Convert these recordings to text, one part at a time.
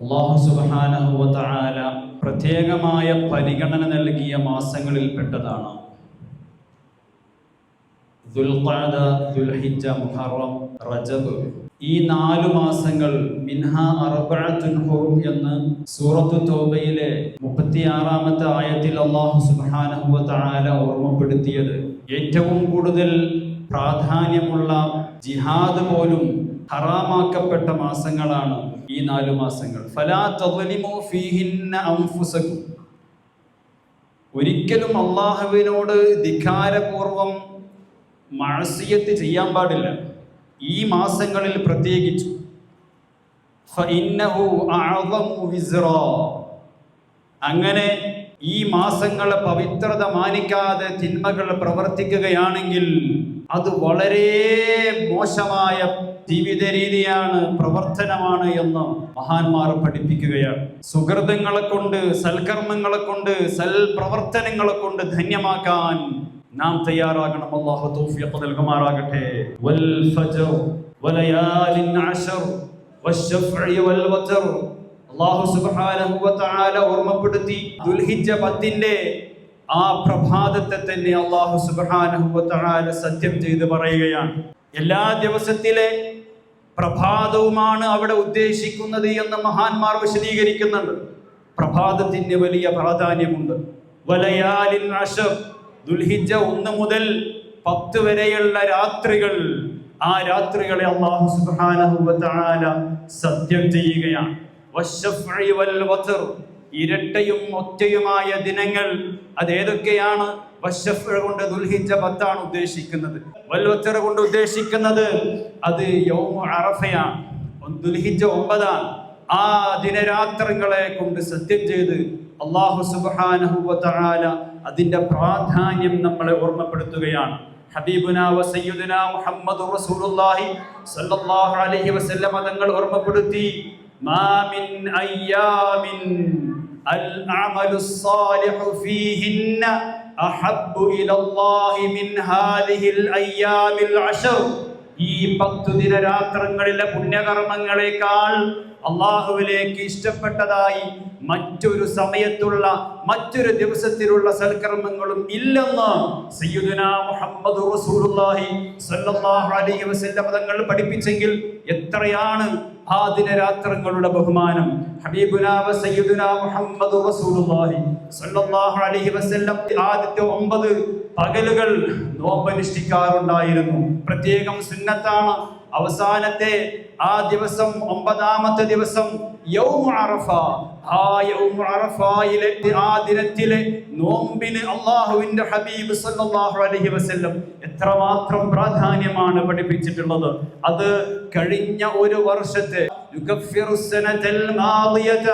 അല്ലാഹു സുബ്ഹാനഹു വ തആല പ്രത്യേകമായ പരിഗണന നൽകിയ മാസങ്ങളിൽപ്പെട്ടതാണ് ദുൽഖഅദ, ദുൽഹിജ്ജ, മുഹറം, റജബ്. ഈ 4 മാസങ്ങൾ മിൻഹാ അർബഅത്തുൻ ഹുറും എന്ന് സൂറത്തു തൗബയിലെ 36-ാമത്തെ ആയത്തിൽ അല്ലാഹു സുബ്ഹാനഹു വ തആല ഓർമ്മപ്പെടുത്തിയത് ഏറ്റവും കൂടുതൽ പ്രാധാന്യമുള്ള ജിഹാദ് പോലും ഹറാമാക്കപ്പെട്ട മാസങ്ങളാണ് ഈ 4 മാസങ്ങൾ. ഫലാ തദ്ലിമു ഫീഹിന്ന അൻഫുസകും. ഒരിക്കലും അല്ലാഹുവിനോട് ധിക്കാരപൂർവം മഅസിയത്ത് ചെയ്യാൻ പാടില്ല, ഈ മാസങ്ങളിൽ പ്രത്യേകിച്ചു. ഫഇന്നഹു അഅ്ളമു വിസ്റാ. അങ്ങനെ ഈ മാസങ്ങളെ പവിത്രത മാനിക്കാതെ തിന്മകൾ പ്രവർത്തിക്കുകയാണെങ്കിൽ അത് വളരെ മോശമായ ജീവിത രീതിയാണ്, പ്രവർത്തനമാണ് എന്ന് മഹാന്മാർ പഠിപ്പിക്കുകയാണ്. സുഹൃതങ്ങളെ കൊണ്ട്, സൽക്കർമ്മങ്ങളെ കൊണ്ട്, സൽപ്രവർത്തനങ്ങളെ കൊണ്ട് ധന്യമാക്കാൻ നാം തയ്യാറാകണം. അല്ലാഹു തൗഫീഖ് നൽകുമാറാകട്ടെ. വൽ ഫജ്ർ വലയാലിൻ അശ്ർ വശഫഇ വൽ വത്ർ. അല്ലാഹു സുബ്ഹാനഹു വ തആല ഓർമ്മപ്പെടുത്തി ദുൽഹിജ്ജ 10-ന്റെ ആ പ്രഭാതത്തെ തന്നെ അല്ലാഹു സുബ്ഹാനഹു വ തആല സത്യം ചെയ്ത് പറയുകയാണ്. എല്ലാ ദിവസത്തിലെ പ്രഭാതവുമാണ് അവിടെ ഉദ്ദേശിക്കുന്നത് എന്ന് മഹാന്മാർ വിശദീകരിക്കുന്നുണ്ട്. പ്രഭാതത്തിന് വലിയ പ്രാധാന്യമുണ്ട്. വലയാലിൻ അശ്ർ, ദുൽഹിജ്ജ 1 മുതൽ 10 വരെയുള്ള രാത്രികൾ, ആ രാത്രികളെ അല്ലാഹു സുബ്ഹാനഹു വ തആല സത്യം ചെയ്യുകയാണ്. വശഫഇ വൽ വത്ർ, ഇരട്ടയും ഒറ്റയുമായ ദിനങ്ങൾ അതേതൊക്കെയാണ്? വശഫഅ കൊണ്ട് ദുൽഹിജ്ജ 10 ആണ് ഉദ്ദേശിക്കുന്നത്. വൽ വത്ർ കൊണ്ട് ഉദ്ദേശിക്കുന്നത് അത് യൗമു അറഫയാണ്, ദുൽഹിജ്ജ 9 ആണ്. ആ ദിനരാത്രങ്ങളെ കൊണ്ട് സത്യം ചെയ്ത് അല്ലാഹു സുബ്ഹാനഹു വ തആല അതിന്റെ പ്രാധാന്യം നമ്മളെ ഓർമ്മപ്പെടുത്തുകയാണ്. ഹബീബുനാ വ സയ്യിദുനാ മുഹമ്മദുർ റസൂലുള്ളാഹി സ്വല്ലല്ലാഹു അലൈഹി വസല്ലം തങ്ങൾ ഓർമ്മപ്പെടുത്തി, മാ മിൻ അയ്യാമിൻ അൽ അമലുസ് സാലിഹു ഫീഹിന്ന അഹബ്ബു ഇലല്ലാഹി മിൻ ഹാദിഹിൽ അയ്യാമിൽ അശ്ർ. ഈ 10 ദിനരാത്രങ്ങളിലെ പുണ്യകർമ്മങ്ങളെക്കാൾ അള്ളാഹുവിലേക്ക് ഇഷ്ടപ്പെട്ടതായി മറ്റൊരു സമയത്തുള്ള, മറ്റൊരു ദിവസത്തിലുള്ള സൽക്കർമ്മങ്ങളും ഇല്ലെന്ന് സയ്യിദുനാ മുഹമ്മദുർ റസൂലുള്ളാഹി സ്വല്ലല്ലാഹു അലൈഹി വസല്ലം തങ്ങൾ പഠിപ്പിച്ചെങ്കിൽ എത്രയാണ് ആ ദിനരാത്രങ്ങളുടെ ബഹുമാനം. ഹബീബുനാ വ സയ്യിദുനാ മുഹമ്മദുർ റസൂലുള്ളാഹി സ്വല്ലല്ലാഹു അലൈഹി വസല്ലം ആദ്യത്തെ 9 പകലുകൾ നോമ്പനുഷ്ഠിക്കാറുണ്ടായിരുന്നു. പ്രത്യേകം സുന്നത്താണ്. അവസാനത്തെ ആ ദിവസം, 9-ാമത്തെ ദിവസം യൗമു അറഫ, ആ യൗമു അറഫയിലെ ആ ദിനത്തിലെ നോമ്പിന് അല്ലാഹുവിന്റെ ഹബീബ് സല്ലല്ലാഹു അലൈഹി വസല്ലം എത്രമാത്രം പ്രാധാന്യമാണ് പഠിപ്പിച്ചിട്ടുള്ളത്. അത് കഴിഞ്ഞ ഒരു വർഷത്തെ യുകഫിറു സനതൽ മാദിയത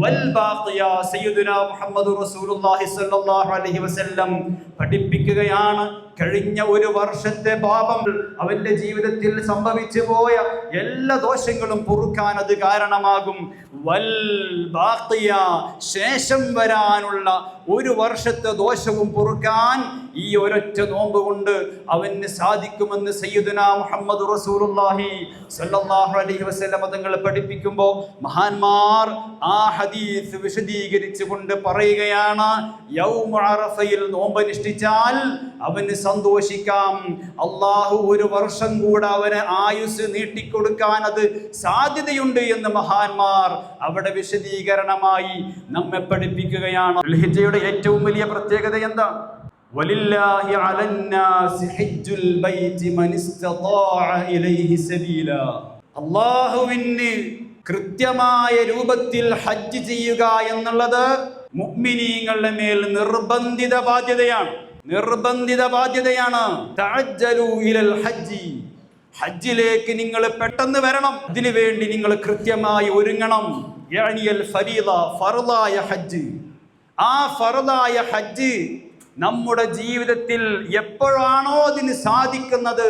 വൽ ബാഖിയ സയ്യിദുനാ മുഹമ്മദുർ റസൂലുള്ളാഹി സ്വല്ലല്ലാഹു അലൈഹി വസല്ലം പഠിപ്പിക്കുകയാണ്. കഴിഞ്ഞ ഒരു വർഷത്തെ പാപം, അവന്റെ ജീവിതത്തിൽ സംഭവിച്ചു പോയ എല്ലാ ദോഷങ്ങളും പൊറുക്കാൻ അത് കാരണമാകും. വൽ ബാഖിയ, ശേഷം വരാനുള്ള ഒരു വർഷത്തെ ദോഷവും പൊറുക്കാൻ ഈ ഒരൊറ്റ നോമ്പ് കൊണ്ട് അവന് സാധിക്കുമെന്ന് സയ്യിദുനാ മുഹമ്മദ് റസൂലുള്ളാഹി സ്വല്ലല്ലാഹു അലൈഹി വസല്ലം തങ്ങൾ പഠിപ്പിക്കുമ്പോൾ മഹാന്മാർ ആ ഹദീസ് വിശദീകരിച്ചു കൊണ്ട് പറയുകയാണ്, യൗമു അറഫയിൽ നോമ്പനുഷ്ഠിച്ചാൽ അവന് സന്തോഷിക്കാം. അള്ളാഹു ഒരു വർഷം കൂടെ അവന് ആയുസ് നീട്ടിക്കൊടുക്കാൻ അത് സാധ്യതയുണ്ട് എന്ന് മഹാന്മാർ അവിടെ വിശദീകരണമായി നമ്മെ പഠിപ്പിക്കുകയാണ്. ദുൽഹിജ്ജയുടെ ഏറ്റവും വലിയ പ്രത്യേകത എന്താ? വലില്ലാഹി അലന്നാസി ഹജ്ജുൽ ബൈതി മൻ ഇസ്തതാഅ ഇലൈഹി സബീല. അല്ലാഹുവിന് കൃത്യമായ രൂപത്തിൽ ഹജ്ജ് ചെയ്യുക എന്നുള്ളത് മുഅ്മിനീങ്ങളുടെ മേൽ നിർബന്ധിത ബാധ്യതയാണ്. നിർബന്ധിത ബാധ്യതയാണ്. തഅജ്ജലു ഇലൽ ഹജ്ജി, ഹജ്ജിലേക്ക് നിങ്ങൾ പെട്ടെന്ന് വരണം. ഇതിനു വേണ്ടി നിങ്ങൾ കൃത്യമായി ഒരുങ്ങണം. യഅനിയൽ ഫരീള, ഫർളായ ഹജ്ജ്. ആ ഫർളായ ഹജ്ജ് നമ്മുടെ ജീവിതത്തിൽ എപ്പോഴാണോ അതിന് സാധിക്കുന്നത്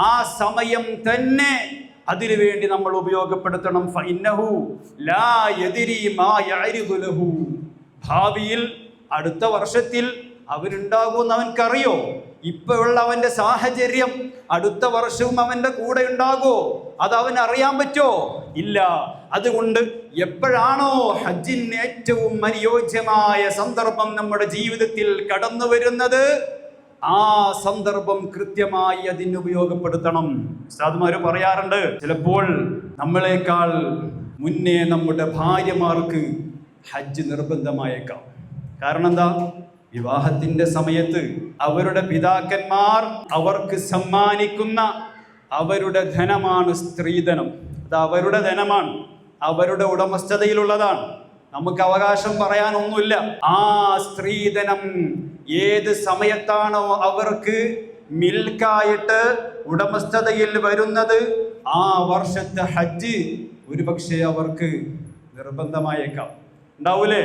ആ സമയം തന്നെ അതിനു വേണ്ടി നമ്മൾ ഉപയോഗപ്പെടുത്തണം. ഫഇന്നഹു ലാ യദ്രി മാ യഅരിദു ലഹു. ഭാവിയിൽ അടുത്ത വർഷത്തിൽ അവനുണ്ടാകുമെന്ന് അവൻക്കറിയോ? ഇപ്പോഴുള്ള അവന്റെ സാഹചര്യം അടുത്ത വർഷവും അവന്റെ കൂടെ ഉണ്ടാകോ? അത് അവൻ അറിയാൻ പറ്റോ? ഇല്ല. അതുകൊണ്ട് എപ്പോഴാണോ ഹജ്ജിന് ഏറ്റവും അനുയോജ്യമായ സന്ദർഭം നമ്മുടെ ജീവിതത്തിൽ കടന്നു വരുന്നത്, ആ സന്ദർഭം കൃത്യമായി അതിന് ഉപയോഗപ്പെടുത്തണം. ഉസ്താദുമാര് പറയാറുണ്ട്, ചിലപ്പോൾ നമ്മളെക്കാൾ മുന്നേ നമ്മുടെ ഭാര്യമാർക്ക് ഹജ്ജ് നിർബന്ധമായേക്കാം. കാരണം എന്താ? വിവാഹത്തിന്റെ സമയത്ത് അവരുടെ പിതാക്കന്മാർ അവർക്ക് സമ്മാനിക്കുന്ന അവരുടെ ധനമാണ് സ്ത്രീധനം. അത് അവരുടെ ധനമാണ്, അവരുടെ ഉടമസ്ഥതയിലുള്ളതാണ്. നമുക്ക് അവകാശം പറയാനൊന്നുമില്ല. ആ സ്ത്രീധനം ഏത് സമയത്താണോ അവർക്ക് മിൽക്കായിട്ട് ഉടമസ്ഥതയിൽ വരുന്നത്, ആ വർഷത്തെ ഹജ്ജ് ഒരുപക്ഷെ അവർക്ക് നിർബന്ധമായേക്കാം. ഉണ്ടാവൂലേ?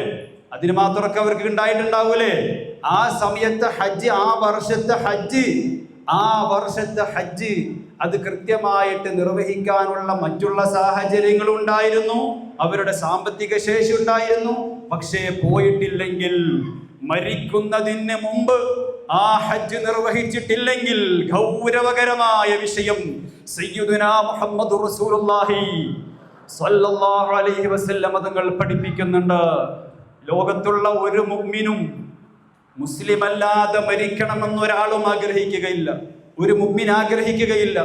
അതിന് മാത്രമൊക്കെ അവർക്ക് ഉണ്ടായിട്ടുണ്ടാവൂലേ? ആ സമയത്തെ ഹജ്ജ്, ആ വർഷത്തെ ഹജ്ജ് അത് കൃത്യമായിട്ട് നിർവഹിക്കാനുള്ള മറ്റുള്ള സാഹചര്യങ്ങൾ ഉണ്ടായിരുന്നു, അവരുടെ സാമ്പത്തിക ശേഷി ഉണ്ടായിരുന്നു. പക്ഷേ പോയിട്ടില്ലെങ്കിൽ, മരിക്കുന്നതിന് മുമ്പ് ആ ഹജ്ജ് നിർവഹിച്ചിട്ടില്ലെങ്കിൽ ഗൗരവകരമായ വിഷയം സയ്യിദുനാ മുഹമ്മദുർ റസൂലുള്ളാഹി സ്വല്ലല്ലാഹു അലൈഹി വസല്ലം തങ്ങൾ പഠിപ്പിക്കുന്നുണ്ട്. ലോകത്തുള്ള ഒരു മുഅ്മിനും മുസ്ലിം അല്ലാതെ മരിക്കണമെന്ന് ഒരാളും ആഗ്രഹിക്കുകയില്ല, ഒരു മുഅ്മിൻ ആഗ്രഹിക്കുകയില്ല.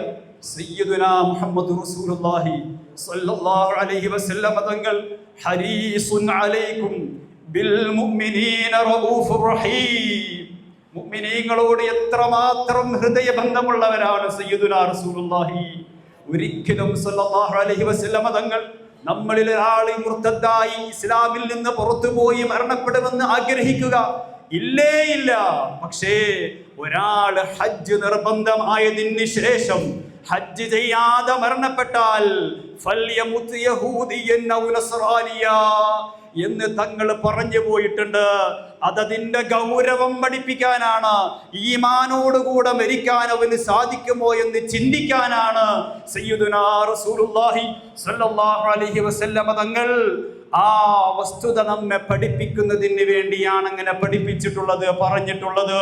സയ്യിദുനാ മുഹമ്മദുർ റസൂലുള്ളാഹി സ്വല്ലല്ലാഹു അലൈഹി വസല്ലം തങ്ങൾ ഹരീസുൻ അലൈക്കും ബിൽ മുഅ്മിനീന റഊഫുർ റഹീം, മുഅ്മിനീങ്ങളോട് എത്രമാത്രം ഹൃദയബന്ധമുള്ളവരാണ് സയ്യിദുനാ റസൂലുള്ളാഹി. ഒരിക്കലും സ്വല്ലല്ലാഹു അലൈഹി വസല്ലം തങ്ങൾ നമ്മളിൽ ഒരാൾ മുർത്തദ്ദായി ഇസ്ലാമിൽ നിന്ന് പുറത്തുപോയി മരണപ്പെടുമെന്ന് ആഗ്രഹിക്കുക ഇല്ലേ ഇല്ല. പക്ഷേ ഒരാൾ ഹജ്ജ് നിർബന്ധമായതിന് ശേഷം ഹജ്ജ് ചെയ്യാതെ മരണപ്പെട്ടാൽ ഫല്യമുത് യഹൂദിയൻ ഔ നസ്റാനിയ എന്ന് തങ്ങൾ പറഞ്ഞു പോയിട്ടുണ്ട്. അതതിന്റെ ഗൗരവം പഠിപ്പിക്കാനാണ്, ഈമാനോടുകൂടെ മരിക്കാൻ അവന് സാധിക്കുമോ എന്ന് ചിന്തിക്കാനാണ് സയ്യിദുനാ റസൂലുള്ളാഹി സ്വല്ലല്ലാഹു അലൈഹി വസല്ലം തങ്ങൾ ആ വസ്തുത നമ്മെ പഠിപ്പിക്കുന്നതിന് വേണ്ടിയാണ് അങ്ങനെ പഠിപ്പിച്ചിട്ടുള്ളത്, പറഞ്ഞിട്ടുള്ളത്.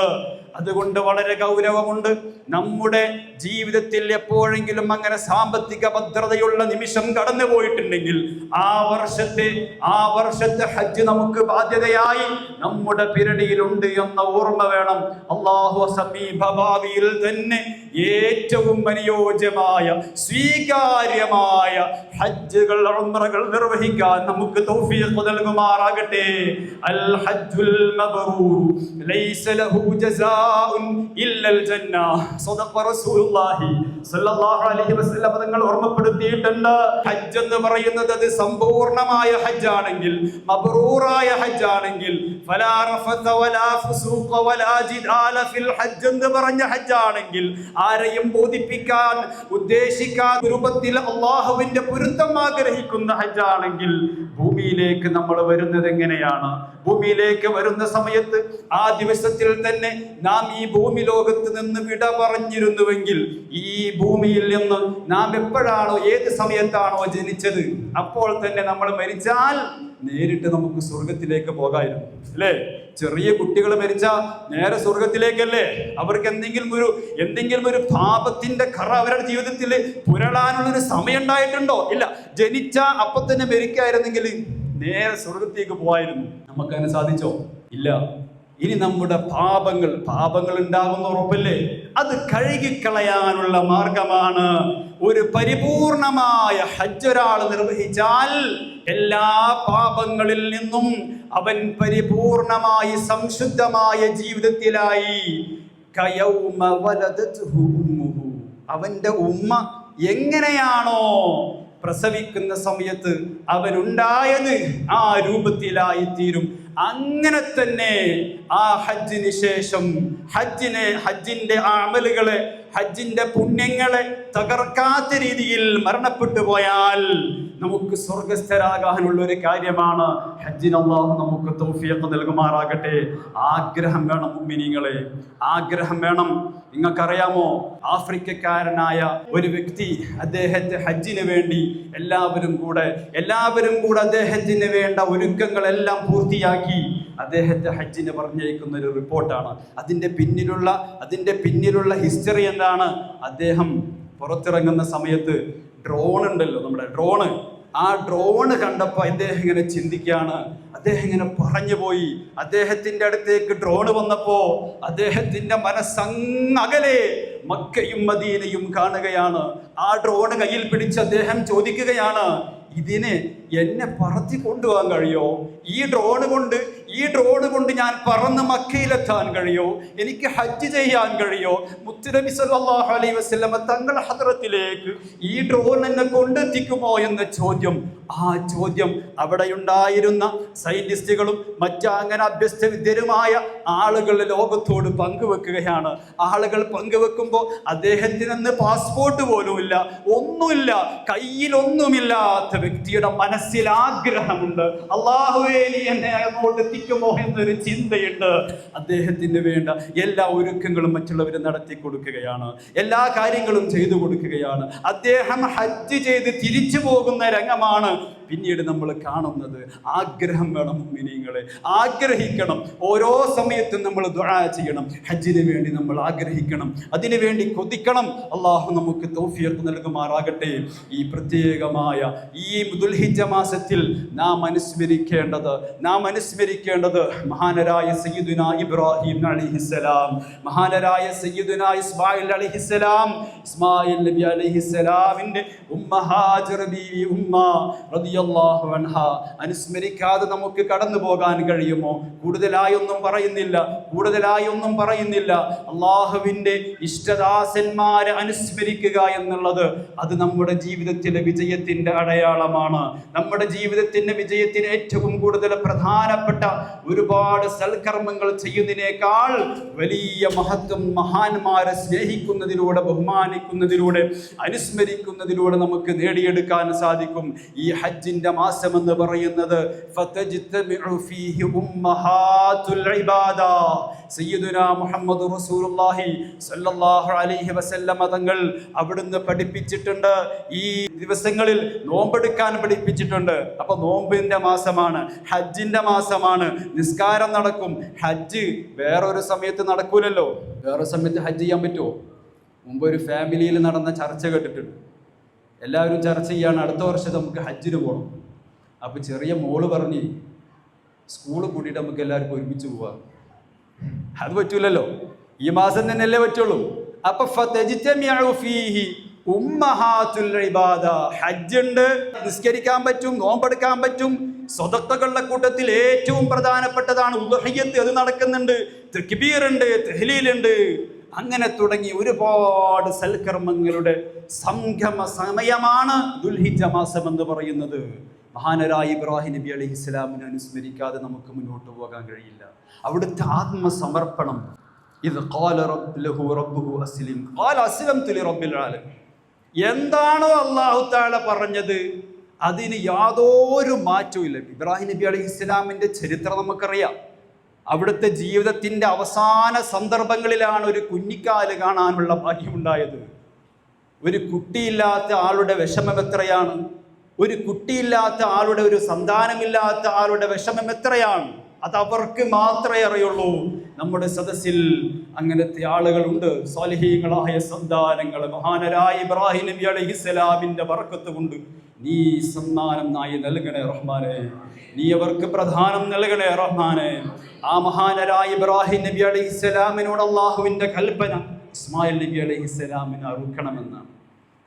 അതുകൊണ്ട് വളരെ ഗൗരവമുണ്ട്. നമ്മുടെ ജീവിതത്തിൽ എപ്പോഴെങ്കിലും അങ്ങനെ സാമ്പത്തിക ഭദ്രതയുള്ള നിമിഷം കടന്നു പോയിട്ടുണ്ടെങ്കിൽ ആ വർഷത്തെ ഹജ്ജ് നമുക്ക് ബാധ്യതയായി നമ്മുടെ പിരടിയിലുണ്ട് എന്ന ഓർമ്മ വേണം. അല്ലാഹു സമീപ ഭാവിയിൽ തന്നെ ഏറ്റവും അനുയോജ്യമായ സ്വീകാര്യമായ ഹജ്ജുകൾ, ഉംറകൾ നിർവഹിക്കാൻ നമുക്ക് തൗഫീഖ് നൽകുമാറാകട്ടെ. അൽ ഹജ്ജുൽ മബ്റൂർ ലൈസ ലഹു ജസാഉൻ ഇല്ലൽ ജന്ന. സദഖ റസൂലുള്ളാഹി സ്വല്ലല്ലാഹു അലൈഹി വസല്ലം തങ്ങൾ ഓർമ്മപ്പെടുത്തിയിട്ടുണ്ട്. ഹജ്ജ് എന്ന് പറയുന്നത് അത് സമ്പൂർണ്ണമായ ഹജ്ജാണെങ്കിൽ, മബ്റൂറായ ഹജ്ജാണെങ്കിൽ, ഫലാ റഫത വലാ ഫുസൂഖ വലാ ജിദാല ഫിൽ ഹജ്ജ് എന്ന് പറഞ്ഞ ഹജ്ജാണെങ്കിൽ, ആരെയും ബോധിപ്പിക്കാൻ ഉദ്ദേശിക്കാൻ രൂപത്തിൽ അള്ളാഹുവിന്റെ പൊരുത്തം ആഗ്രഹിക്കുന്ന ഹജ്ജാണെങ്കിൽ, ഭൂമിയിലേക്ക് നമ്മൾ വരുന്നത് എങ്ങനെയാണ്? ഭൂമിയിലേക്ക് വരുന്ന സമയത്ത് ആ ദിവസത്തിൽ തന്നെ നാം ഈ ഭൂമി ലോകത്ത് നിന്ന് വിട പറഞ്ഞിരുന്നുവെങ്കിൽ, ഈ ഭൂമിയിൽ നിന്ന് നാം എപ്പോഴാണോ ഏത് സമയത്താണോ ജനിച്ചത് അപ്പോൾ തന്നെ നമ്മൾ മരിച്ചാൽ നേരിട്ട് നമുക്ക് സ്വർഗത്തിലേക്ക് പോകായിരുന്നു അല്ലേ? ചെറിയ കുട്ടികൾ മരിച്ചാൽ നേരെ സ്വർഗത്തിലേക്കല്ലേ? അവർക്ക് എന്തെങ്കിലും ഒരു പാപത്തിന്റെ കറ അവരുടെ ജീവിതത്തിൽ പുരളാനുള്ളൊരു സമയം ഉണ്ടായിട്ടുണ്ടോ? ഇല്ല. ജനിച്ച അപ്പൊ തന്നെ മരിക്കായിരുന്നെങ്കിൽ നേരെ സ്വർഗത്തേക്ക് പോവായിരുന്നു. നമുക്കതിന് സാധിച്ചോ? ഇല്ല. ഇനി നമ്മുടെ പാപങ്ങൾ ഉണ്ടാകുന്ന ഉറപ്പല്ലേ? അത് കഴുകിക്കളയാനുള്ള മാർഗമാണ് ഒരു പരിപൂർണമായ ഹജ്ജ് ഒരാൾ നിർവഹിച്ചാൽ എല്ലാ പാപങ്ങളിൽ നിന്നും അവൻ പരിപൂർണമായി സംശുദ്ധമായ ജീവിതത്തിലായി. കയൗമ വലദത്ഹു ഉമ്മുഹു, അവന്റെ ഉമ്മ എങ്ങനെയാണോ പ്രസവിക്കുന്ന സമയത്ത് അവനുണ്ടായത് ആ രൂപത്തിലായി തീരും. അങ്ങനെ തന്നെ ആ ഹജ്ജിന് ശേഷം ഹജ്ജിന്റെ അമലുകളെ, ഹജ്ജിന്റെ പുണ്യങ്ങളെ തകർക്കാത്ത രീതിയിൽ മരണപ്പെട്ടു പോയാൽ നമുക്ക് സ്വർഗസ്ഥരാകാനുള്ള ഒരു കാര്യമാണ്. ഹജ്ജിന് അല്ലാഹു നമുക്ക് തൗഫീഖ് നൽകുമാറാകട്ടെ. ആഗ്രഹം വേണം മുഅ്മിനീങ്ങളെ, ആഗ്രഹം വേണം. നിങ്ങൾക്കറിയാമോ, ആഫ്രിക്കക്കാരനായ ഒരു വ്യക്തി അദ്ദേഹത്തെ ഹജ്ജിന് വേണ്ടി എല്ലാവരും കൂടെ അദ്ദേഹത്തിന് വേണ്ട ഒരുക്കങ്ങളെല്ലാം പൂർത്തിയാക്കി അദ്ദേഹത്തെ ഹജ്ജിന് പറഞ്ഞയക്കുന്ന ഒരു റിപ്പോർട്ടാണ്. അതിൻ്റെ പിന്നിലുള്ള ഹിസ്റ്ററി എന്താണ്? അദ്ദേഹം പുറത്തിറങ്ങുന്ന സമയത്ത് ഡ്രോൺ ഉണ്ടല്ലോ, നമ്മുടെ ഡ്രോണ്, ആ ഡ്രോണ് കണ്ടപ്പോൾ അദ്ദേഹം ഇങ്ങനെ ചിന്തിക്കുകയാണ്. അദ്ദേഹം ഇങ്ങനെ പറഞ്ഞു പോയി. അദ്ദേഹത്തിന്റെ അടുത്തേക്ക് ഡ്രോണ് വന്നപ്പോ അദ്ദേഹത്തിന്റെ മനസ്സങ്ങകലെ മക്കയും മദീനയും കാണുകയാണ്. ആ ഡ്രോണ് കയ്യിൽ പിടിച്ച് അദ്ദേഹം ചോദിക്കുകയാണ്, ഇതിന് എന്നെ പറത്തി കൊണ്ടുപോകാൻ കഴിയോ? ഈ ഡ്രോണ് കൊണ്ട് ഞാൻ പറന്ന് മക്കയിലെത്താൻ കഴിയോ? എനിക്ക് ഹജ്ജ് ചെയ്യാൻ കഴിയോ? മുത്തുനബി സല്ലല്ലാഹു അലൈഹി വസല്ലം തങ്ങൾ ഹദ്റത്തിലേക്ക് ഈ ഡ്രോൺ എന്നെ കൊണ്ടെത്തിക്കുമോ എന്ന ചോദ്യം, ആ ചോദ്യം അവിടെയുണ്ടായിരുന്ന സയന്റിസ്റ്റുകളും മറ്റങ്ങനെ അഭ്യസ്തവിദ്യരുമായ ആളുകൾ ലോകത്തോട് പങ്കുവെക്കുകയാണ്. ആളുകൾ പങ്കുവെക്കുമ്പോൾ അദ്ദേഹത്തിനന്ന് പാസ്പോർട്ട് പോലും ഇല്ല, ഒന്നുമില്ല, കയ്യിലൊന്നുമില്ലാത്ത വ്യക്തിയുടെ മനസ്സിൽ ആഗ്രഹമുണ്ട്, അല്ലാഹുവേ നീ എന്നെ അങ്ങോട്ട് എത്തിക്കുമോ എന്നൊരു ചിന്തയുണ്ട്. അദ്ദേഹത്തിന് വേണ്ട എല്ലാ ഒരുക്കങ്ങളും മറ്റുള്ളവർ നടത്തി കൊടുക്കുകയാണ്, എല്ലാ കാര്യങ്ങളും ചെയ്തു കൊടുക്കുകയാണ്. അദ്ദേഹം ഹജ്ജ് ചെയ്ത് തിരിച്ചു പോകുന്ന രംഗമാണ് പിന്നീട് നമ്മൾ കാണുന്നത്. ആഗ്രഹം വേണം മുഅ്മിനീങ്ങളെ, ആഗ്രഹിക്കണം. ഓരോ സമയത്തും നമ്മൾ ദുആ ചെയ്യണം, ഹജ്ജിന് വേണ്ടി നമ്മൾ ആഗ്രഹിക്കണം, അതിനു വേണ്ടി കൊതിക്കണം. അള്ളാഹു നമുക്ക് തൗഫീഖ് നൽകുമാറാകട്ടെ. ഈ പ്രത്യേകമായ ഈ ദുൽഹിജ്ജ മാസത്തിൽ നാം അനുസ്മരിക്കേണ്ടത് മഹാനരായ സയ്യിദുനാ ഇബ്രാഹിം അലൈഹിസ്സലാം, മഹാനരായ സയ്യിദുനാ ഇസ്മായിൽ അലൈഹിസ്സലാം, ഇസ്മായിൽ നബി അലൈഹിസ്സലാമിന്റെ ഉമ്മ ഹാജറ ബീവി ഉമ്മ റളിയല്ലാഹു അൻഹ അനുസ്മരിക്കാതെ നമുക്ക് കടന്നു പോകാൻ കഴിയുമോ? കൂടുതലായൊന്നും പറയുന്നില്ല. അള്ളാഹുവിന്റെ ഇഷ്ടദാസന്മാരെ അനുസ്മരിക്കുക എന്നുള്ളത് അത് നമ്മുടെ ജീവിതത്തിലെ വിജയത്തിന്റെ അടയാളമാണ്. നമ്മുടെ ജീവിതത്തിന്റെ വിജയത്തിന് ഏറ്റവും കൂടുതൽ പ്രധാനപ്പെട്ട ഒരുപാട് സൽക്കർമ്മങ്ങൾ ചെയ്യുന്നതിനേക്കാൾ വലിയ മഹത്വം മഹാന്മാരെ സ്നേഹിക്കുന്നതിലൂടെ, ബഹുമാനിക്കുന്നതിലൂടെ, അനുസ്മരിക്കുന്നതിലൂടെ നമുക്ക് നേടിയെടുക്കാൻ സാധിക്കും. ഈ ഹജ്ജിന്റെ മാസം എന്ന് പറയുന്നത് ഫതജ്തമിഉ ഫീഹി ഉമ്മഹാതുൽ ഇബാദ, സയ്യിദുനാ മുഹമ്മദ് റസൂലുള്ളാഹി സ്വല്ലല്ലാഹു അലൈഹി വസല്ലം തങ്ങൾ അവിടുന്ന് പഠിപ്പിച്ചിട്ടുണ്ട്. ഈ ദിവസങ്ങളിൽ നോമ്പെടുക്കാൻ പഠിപ്പിച്ചിട്ടുണ്ട്. അപ്പൊ നോമ്പിന്റെ മാസമാണ്, ഹജ്ജിന്റെ മാസമാണ്, നിസ്കാരം നടക്കും. ഹജ്ജ് വേറൊരു സമയത്ത് നടക്കൂലല്ലോ. വേറെ സമയത്ത് ഹജ്ജ് ചെയ്യാൻ പറ്റുമോ? മുമ്പ് ഒരു ഫാമിലിയിൽ നടന്ന ചർച്ച കേട്ടിട്ടുണ്ട്. എല്ലാവരും ചർച്ച ചെയ്യാണ്, അടുത്ത വർഷം നമുക്ക് ഹജ്ജിന് പോകണം. അപ്പോൾ ചെറിയ മോള് പറഞ്ഞ് സ്കൂൾ കൂട്ടിയിട്ട് നമുക്ക് എല്ലാവർക്കും ഒരുമിച്ച് പോവാം. അത് പറ്റൂലല്ലോ, ഈ മാസം തന്നെയല്ലേ പറ്റുള്ളൂ. അപ്പൊ ഹജ്ജ് ഉണ്ട്, നിസ്കരിക്കാൻ പറ്റും, നോമ്പെടുക്കാൻ പറ്റും. സ്വതക്കകളുടെ കൂട്ടത്തിൽ ഏറ്റവും പ്രധാനപ്പെട്ടതാണ് ഉദ്ഹിയ്യത്ത്. അത് നടക്കുന്നുണ്ട്. തക്ബീറുണ്ട്, തഹ്ലീലുണ്ട്, അങ്ങനെ തുടങ്ങി ഒരുപാട് സൽക്കർമ്മങ്ങളുടെ സംഗമ സമയമാണ് ദുൽഹിജ്ജ മാസം എന്ന് പറയുന്നത്. മഹാനരായ ഇബ്രാഹിം നബി അലൈഹിസ്സലാമിനെ അനുസ്മരിക്കാതെ നമുക്ക് മുന്നോട്ട് പോകാൻ കഴിയില്ല. അവിടുത്തെ ആത്മസമർപ്പണം. ഇത് ഖാല ലഹു റബ്ബുഹു അസ്ലിം ഖാല അസ്ലംതു ലിറബ്ബിൽ ആലമീൻ. എന്താണോ അല്ലാഹു തആല പറഞ്ഞത് അതിന് യാതൊരു മാറ്റവും ഇല്ല. ഇബ്രാഹിം നബി അലൈഹിസ്സലാമിന്റെ ചരിത്രം നമുക്കറിയാം. അവിടുത്തെ ജീവിതത്തിന്റെ അവസാന സന്ദർഭങ്ങളിലാണ് ഒരു കുഞ്ഞിക്കാല് കാണാനുള്ള ഭാഗ്യമുണ്ടായത്. ഒരു കുട്ടിയില്ലാത്ത ആളുടെ വിഷമം എത്രയാണ്? ഒരു കുട്ടിയില്ലാത്ത ആളുടെ, ഒരു സന്താനമില്ലാത്ത ആളുടെ വിഷമം എത്രയാണ്? അത് അവർക്ക് മാത്രമേ അറിയുള്ളൂ. നമ്മുടെ സദസ്സിൽ അങ്ങനത്തെ ആളുകളുണ്ട്, സ്വാലിഹീങ്ങളായ സന്താനങ്ങൾ. മഹാനരായ ഇബ്രാഹിം നബി അലൈഹിസ്സലാമിന്റെ ബർക്കത്ത് കൊണ്ട് നീ സമ്മാനം നായി നൽകണേ റഹ്മാനെ, നീ അവർക്ക് പ്രധാനം നൽകണേ റഹ്മാനെ. ആ മഹാനരായ ഇബ്രാഹിം നബി അലൈഹിസ്സലാമിനോട് അള്ളാഹുവിന്റെ കൽപ്പന ഇസ്മായിൽ നബി അലൈഹിസ്സലാമിനെ അറുക്കണമെന്നാണ്.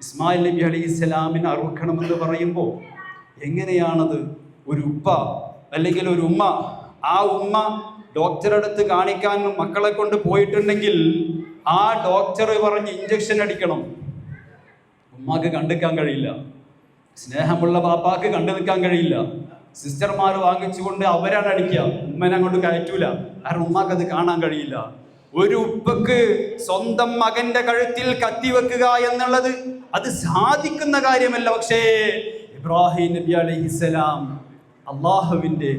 ഇസ്മായിൽ നബി അലൈഹിസ്സലാമിനെ അറുക്കണമെന്ന് പറയുമ്പോൾ എങ്ങനെയാണത്? ഒരു ഉപ്പ അല്ലെങ്കിൽ ഒരു ഉമ്മ, ആ ഉമ്മ ഡോക്ടറുടെ അടുത്ത് കാണിക്കാൻ മക്കളെ കൊണ്ട് പോയിട്ടുണ്ടെങ്കിൽ ആ ഡോക്ടർ പറഞ്ഞ് ഇഞ്ചക്ഷൻ അടിക്കണം. ഉമ്മാക്ക് കണ്ടെക്കാൻ കഴിയില്ല, സ്നേഹമുള്ള പാപ്പാക്ക് കണ്ടു നിൽക്കാൻ കഴിയില്ല. സിസ്റ്റർമാർ വാങ്ങിച്ചുകൊണ്ട് അവരാണ് അടിക്കുക, ഉമ്മനെ അങ്ങോട്ട് കയറ്റൂല. കാരണം ഉമ്മാക്ക് അത് കാണാൻ കഴിയില്ല. ഒരു ഉപ്പക്ക് സ്വന്തം മകന്റെ കഴുത്തിൽ കത്തിവെക്കുക എന്നുള്ളത് അത് സാധിക്കുന്ന കാര്യമല്ല. പക്ഷേ ഇബ്രാഹിം നബി അലൈഹിസ്സലാം അള്ളാഹുവിന്റെ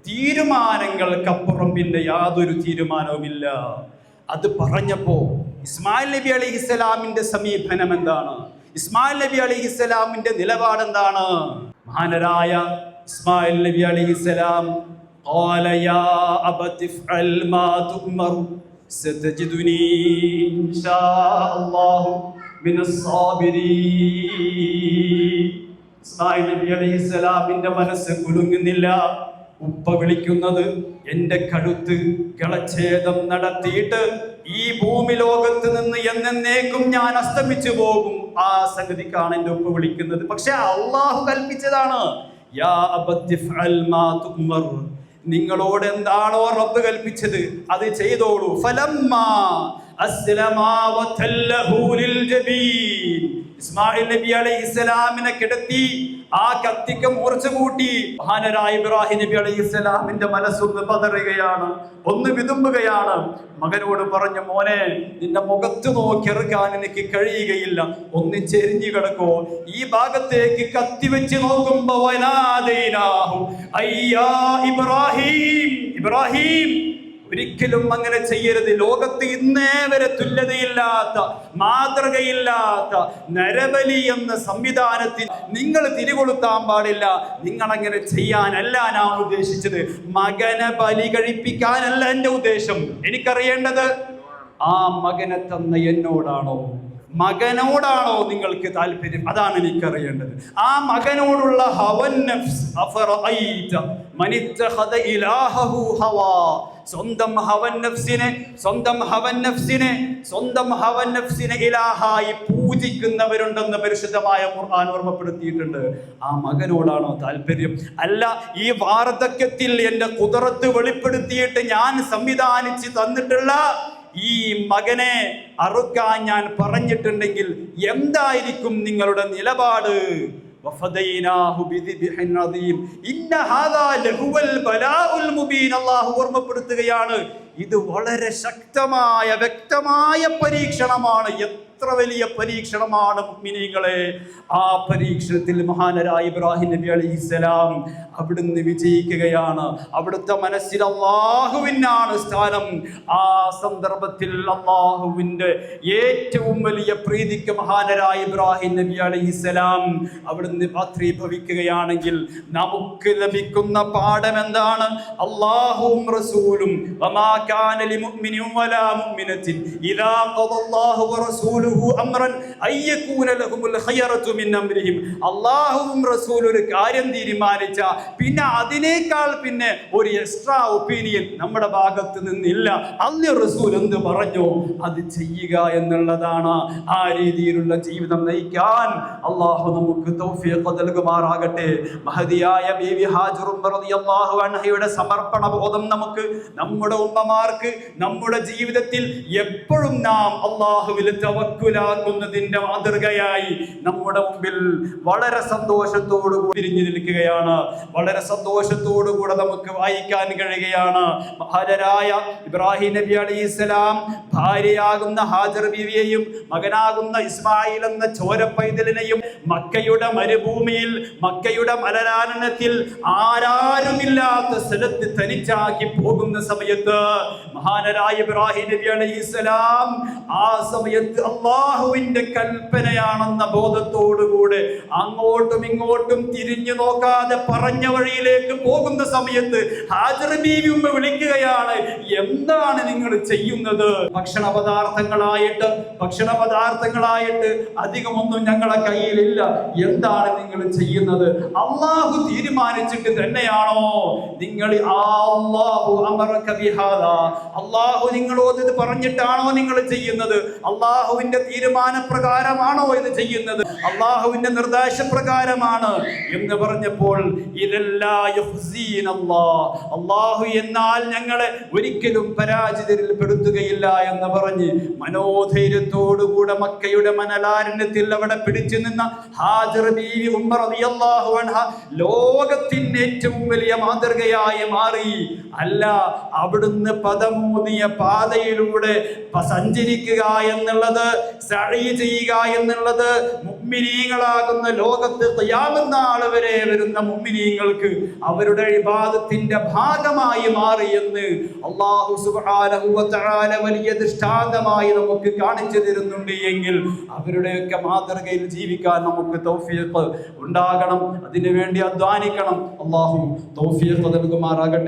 തീരുമാനങ്ങൾക്കപ്പുറം പിന്നെ യാതൊരു തീരുമാനവുമില്ല. അത് പറഞ്ഞപ്പോ ഇസ്മായിൽ നബി അലൈഹിസ്സലാമിന്റെ സമീപനം എന്താണ്? ഇസ്മായിൽ നബി അലൈഹിസ്സലാമിന്റെ നിലപാട് എന്താണ്? മഹാനരായ ഇസ്മായിൽ നബി അലൈഹിസ്സലാം قال يا أبت افعل ما تؤمر ستجدني إن شاء الله من الصابرين. ഇസ്മായിൽ നബി അലൈഹിസ്സലാമിന്റെ മനസ്സ് കുലുങ്ങുന്നില്ല. ഉപ്പ വിളിക്കുന്നത് എന്റെ കഴുത്ത് കളച്ഛേദം നടത്തിയിട്ട് ഈ ഭൂമി ലോകത്ത് നിന്ന് എന്നേക്കും ഞാൻ അസ്തമിച്ചു പോകും, ആ സംഗതിക്കാണ് എന്റെ ഉപ്പ വിളിക്കുന്നത്. പക്ഷെ അള്ളാഹു കൽപ്പിച്ചതാണ്, യാ അബത്തി ഫഅൽ മാ തുഅ്മർ, നിങ്ങളോട് എന്താണോ റബ്ബ് കൽപ്പിച്ചത് അത് ചെയ്തോളൂ. ഫലമ്മാ അസ്ലമാ വതല്ലഹു ലിൽ ജബീൻ, ഇസ്മായിൽ നബി അലൈഹിസ്സലാമിനെ കിടത്തി ആ കത്തിക്ക് മൂർച്ച കൂട്ടി മഹാനരായ ഇബ്രാഹിം നബി അലൈഹിസ്സലാമിന്റെ മനസ്സൊന്ന് പതറുകയാണ്, ഒന്ന് വിതുമ്പുകയാണ്. മകനോട് പറഞ്ഞു, മോനെ, നിന്റെ മുഖത്ത് നോക്കി ഇറക്കാൻ എനിക്ക് കഴിയുകയില്ല, ഒന്ന് ചെരിഞ്ഞു കിടക്കോ. ഈ ഭാഗത്തേക്ക് കത്തി വെച്ച് നോക്കുമ്പോ അയ്യാ ഇബ്രാഹിം, ഇബ്രാഹിം, ഒരിക്കലും അങ്ങനെ ചെയ്യരുത്. ലോകത്ത് ഇന്നേ വരെ തുല്യതയില്ലാത്ത, മാതൃകയില്ലാത്ത നരബലി എന്ന സംവിധാനത്തിൽ നിങ്ങൾ തിരികൊളുത്താൻ പാടില്ല. നിങ്ങൾ അങ്ങനെ ചെയ്യാനല്ല ഞാൻ ഉദ്ദേശിച്ചത്, മകനെ ബലി കഴിപ്പിക്കാനല്ല എന്റെ ഉദ്ദേശം. എനിക്കറിയേണ്ടത് ആ മകനെ തന്ന എന്നോടാണോ, മകനോടാണോ നിങ്ങൾക്ക് താല്പര്യം? അതാണ് എനിക്കറിയേണ്ടത്. ആ മകനോടുള്ള ഹവൻ നഫ്സ്, അഫറഅയ്ത മനിത്തഖദ ഇലാഹഹു ഹവാ, സ്വന്തം ഹവൻ നഫ്സിനെ ഇലാഹായി പൂജിക്കുന്നവരുണ്ടെന്ന് പരിശുദ്ധമായ ഖുർആൻ ഓർമ്മപ്പെടുത്തിയിട്ടുണ്ട്. ആ മകനോടാണോ താല്പര്യം? അല്ല, ഈ വാർദ്ധക്യത്തിൽ എന്റെ ഖുദ്റത്ത് വെളിപ്പെടുത്തിയിട്ട് ഞാൻ സംവിധാനിച്ച് തന്നിട്ടുള്ള ഈ മകനെ അറുക്കാൻ ഞാൻ പറഞ്ഞിട്ടുണ്ടെങ്കിൽ എന്തായിരിക്കും നിങ്ങളുടെ നിലപാട്? അല്ലാഹു ഓർമ്മപ്പെടുത്തുകയാണ്, ഇത് വളരെ ശക്തമായ വ്യക്തമായ പരീക്ഷണമാണ്. എത്ര വലിയ പരീക്ഷണമാണ് മുഅ്മിനീങ്ങളെ! ആ പരീക്ഷണത്തിൽ മഹാനരായ ഇബ്രാഹിം നബി അലൈഹിസ്സലാം അവിടുന്ന് വിജയിക്കുകയാണ്. അവിടുത്തെ മനസ്സിൽ അല്ലാഹുവിനാണ് സ്ഥാനം. ആ സന്ദർഭത്തിൽ അല്ലാഹുവിന്റെ ഏറ്റവും വലിയ പ്രീതിക്ക് മഹാനരായ ഇബ്രാഹിം നബി അലൈഹിസ്സലാം അവിടുന്ന് പാത്രീഭവിക്കുകയാണെങ്കിൽ നമുക്ക് ലഭിക്കുന്ന പാഠം എന്താണ്? അല്ലാഹുവും റസൂലും വമാ കാന ലിമുഅ്മിനിൻ വലാ മുഅ്മിനത്തിൻ ഇദാ ഖദല്ലാഹു വറസൂലുഹു അംറൻ അയ്യകൂന ലഹുൽ ഖിയറതു മിൻ അംരിഹിം. അല്ലാഹുവും റസൂലും ഒരു കാര്യം തീരുമാനിച്ച പിന്നെ അതിനേക്കാൾ പിന്നെ ഒരു എക്സ്ട്രാ ഒപ്പീനിയൻ നമ്മുടെ ഭാഗത്ത് നിന്നില്ല. അല്ലാഹു റസൂൽ എന്ത് പറഞ്ഞോ അത് ചെയ്യുക എന്നുള്ളതാണ്. ആ രീതിയിലുള്ള ജീവിതം നയിക്കാൻ അല്ലാഹു നമുക്ക് തൗഫീഖ് നൽകുമാറാകട്ടെ. മഹദിയായ ബീവി ഹാജറ റളിയല്ലാഹു അൻഹയുടെ സമർപ്പണ ബോധം നമുക്ക്, നമ്മുടെ ഉമ്മമാർക്ക് നമ്മുടെ ജീവിതത്തിൽ എപ്പോഴും നാം അല്ലാഹുവിൽ തവക്കുലാക്കുന്നതിന്റെ മാതൃകയായി നമ്മുടെ മുമ്പിൽ വളരെ സന്തോഷത്തോടു കൂടി തിരിഞ്ഞു നിൽക്കുകയാണ്. വളരെ സന്തോഷത്തോടുകൂടെ നമുക്ക് വായിക്കാൻ കഴിയുകയാണ്. മഹാനരായ ഇബ്രാഹിം നബി അലൈഹിസ്സലാം ഭാര്യയാകുന്ന ഹാജർ ബീവിയെയും മകനാകുന്ന ഇസ്മായിൽ എന്ന ചോര പൈതലിനെയും മക്കയുടെ മരുഭൂമിയിൽ, മക്കയുടെ മലരാനത്തിൽ ആരാരുമില്ലാത്ത സ്ഥലത്ത് തനിച്ചാക്കി പോകുന്ന സമയത്ത് മഹാനരായ ഇബ്രാഹിം നബി അലൈഹിസ്സലാം ആ സമയത്ത് അള്ളാഹുവിന്റെ കൽപ്പനയാണെന്ന ബോധത്തോടുകൂടെ അങ്ങോട്ടും ഇങ്ങോട്ടും തിരിഞ്ഞു നോക്കാതെ പറഞ്ഞ വഴിയിലേക്ക് പോകുന്ന സമയത്ത് ഹാജർ ബീവി ഉമ്മ വിളിക്കുകയാണ്, എന്താണ് നിങ്ങൾ ചെയ്യുന്നത്? ഭക്ഷണ പദാർത്ഥങ്ങളായിട്ട് അധികമൊന്നും ഞങ്ങളെ കയ്യിലില്ല, എന്താണ് നിങ്ങൾ ചെയ്യുന്നത്? അള്ളാഹു തീരുമാനിച്ചിട്ട് തന്നെയാണോ നിങ്ങൾ? അള്ളാഹു നിങ്ങളോട് ഇത് പറഞ്ഞിട്ടാണോ നിങ്ങൾ ചെയ്യുന്നത്? അള്ളാഹുവിന്റെ തീരുമാനപ്രകാരമാണോ ഇത് ചെയ്യുന്നത്? അള്ളാഹുവിന്റെ നിർദ്ദേശപ്രകാരമാണ് എന്ന് പറഞ്ഞപ്പോൾ അള്ളാഹു എന്നാൽ ഞങ്ങളെ ഒരിക്കലും പരാജിതരിൽ പെടുത്തുകയില്ല എന്ന് പറഞ്ഞ് മനോധൈര്യത്തോടുകൂടെ മക്കയുടെ മനലാരണ്യത്തിൽ അവിടെ പിടിച്ചു നിന്ന ഹാജർ ബീവി ഉമ്മ റളിയല്ലാഹു അൻഹ ലോകത്തിന്റെ ഏറ്റവും വലിയ മാതൃകയായി മാറി. അല്ല, അവിടുന്ന് പദമൂന്നിയ പാതയിലൂടെ സഞ്ചരിക്കുക എന്നുള്ളത്, സഈ ചെയ്യുക എന്നുള്ളത് മുഅ്മിനീങ്ങളാകുന്ന ലോകത്ത് ഖിയാമത്ത് നാൾ വരെ വരുന്ന മുഅ്മിനീങ്ങൾക്ക് അവരുടെ ഇബാദത്തിന്റെ ഭാഗമായി മാറി എന്ന് അല്ലാഹു സുബ്ഹാനഹു വ തആല വലിയ ദൃഷ്ടാന്തമായി നമുക്ക് കാണിച്ചു തരുന്നുണ്ട്. എങ്കിൽ അവരുടെയൊക്കെ മാതൃകയിൽ ജീവിക്കാൻ നമുക്ക് തൗഫീഖ് ഉണ്ടാകണം. അതിനുവേണ്ടി അധ്വാനിക്കണം. അല്ലാഹു തൗഫീഖ് നൽകുമാറാകട്ടെ.